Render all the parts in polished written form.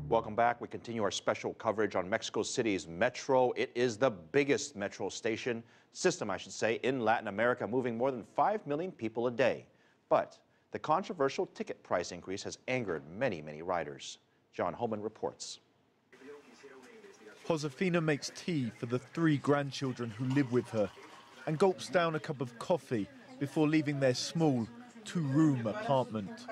Welcome back. We continue our special coverage on Mexico City's metro. It is the biggest metro system, I should say, in Latin America, moving more than 5 million people a day. But the controversial ticket price increase has angered many, many riders. John Holman reports. Josefina makes tea for the 3 grandchildren who live with her and gulps down a cup of coffee before leaving their small 2-room apartment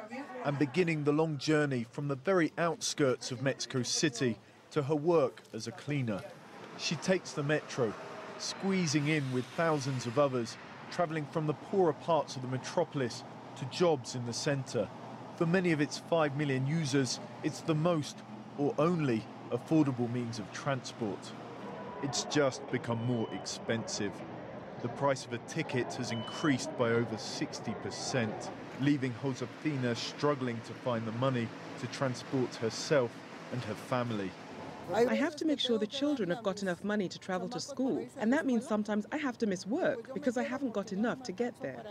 and beginning the long journey from the very outskirts of Mexico City to her work as a cleaner. She takes the metro, squeezing in with thousands of others, travelling from the poorer parts of the metropolis to jobs in the centre. For many of its 5 million users, it's the most or only affordable means of transport. It's just become more expensive. The price of a ticket has increased by over 60%, leaving Josefina struggling to find the money to transport herself and her family. I have to make sure the children have got enough money to travel to school, and that means sometimes I have to miss work because I haven't got enough to get there.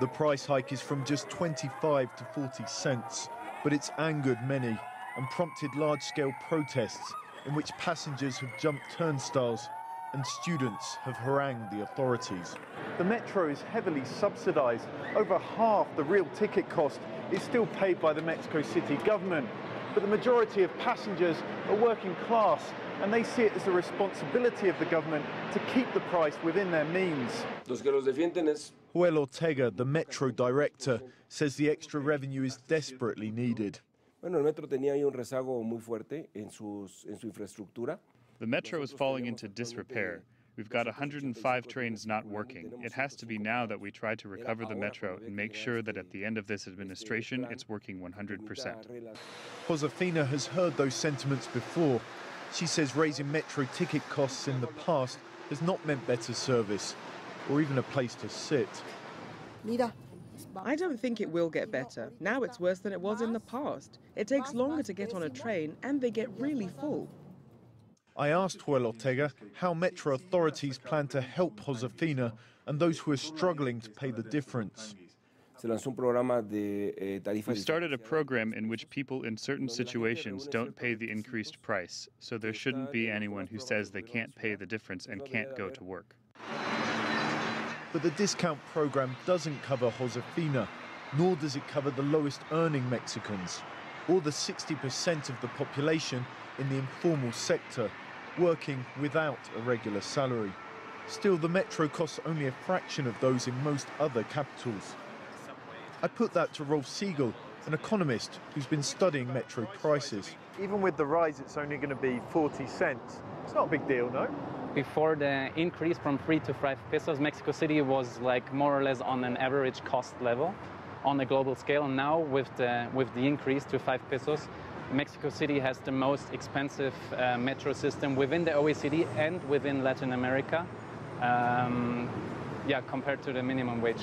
The price hike is from just 25 to 40 cents, but it's angered many and prompted large-scale protests in which passengers have jumped turnstiles and students have harangued the authorities. The metro is heavily subsidised. Over half the real ticket cost is still paid by the Mexico City government. But the majority of passengers are working class, and they see it as a responsibility of the government to keep the price within their means. Joel Ortega, the metro director, says the extra revenue is desperately needed. The metro is falling into disrepair. We've got 105 trains not working. It has to be now that we try to recover the metro and make sure that at the end of this administration, it's working 100%. Josefina has heard those sentiments before. She says raising metro ticket costs in the past has not meant better service or even a place to sit. I don't think it will get better. Now it's worse than it was in the past. It takes longer to get on a train and they get really full. I asked Joel Ortega how metro authorities plan to help Josefina and those who are struggling to pay the difference. We started a program in which people in certain situations don't pay the increased price, so there shouldn't be anyone who says they can't pay the difference and can't go to work. But the discount program doesn't cover Josefina, nor does it cover the lowest earning Mexicans, or the 60% of the population in the informal sector, working without a regular salary. Still, the metro costs only a fraction of those in most other capitals. I put that to Rolf Siegel, an economist who's been studying metro prices. Even with the rise, it's only going to be 40 cents. It's not a big deal, no? Before the increase from 3 to 5 pesos, Mexico City was like more or less on an average cost level on a global scale. And now with the increase to 5 pesos, Mexico City has the most expensive metro system within the OECD and within Latin America, compared to the minimum wage.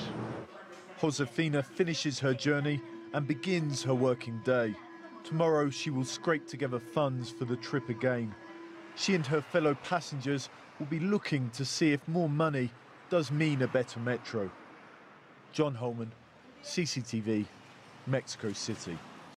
Josefina finishes her journey and begins her working day. Tomorrow she will scrape together funds for the trip again. She and her fellow passengers will be looking to see if more money does mean a better metro. John Holman, CCTV, Mexico City.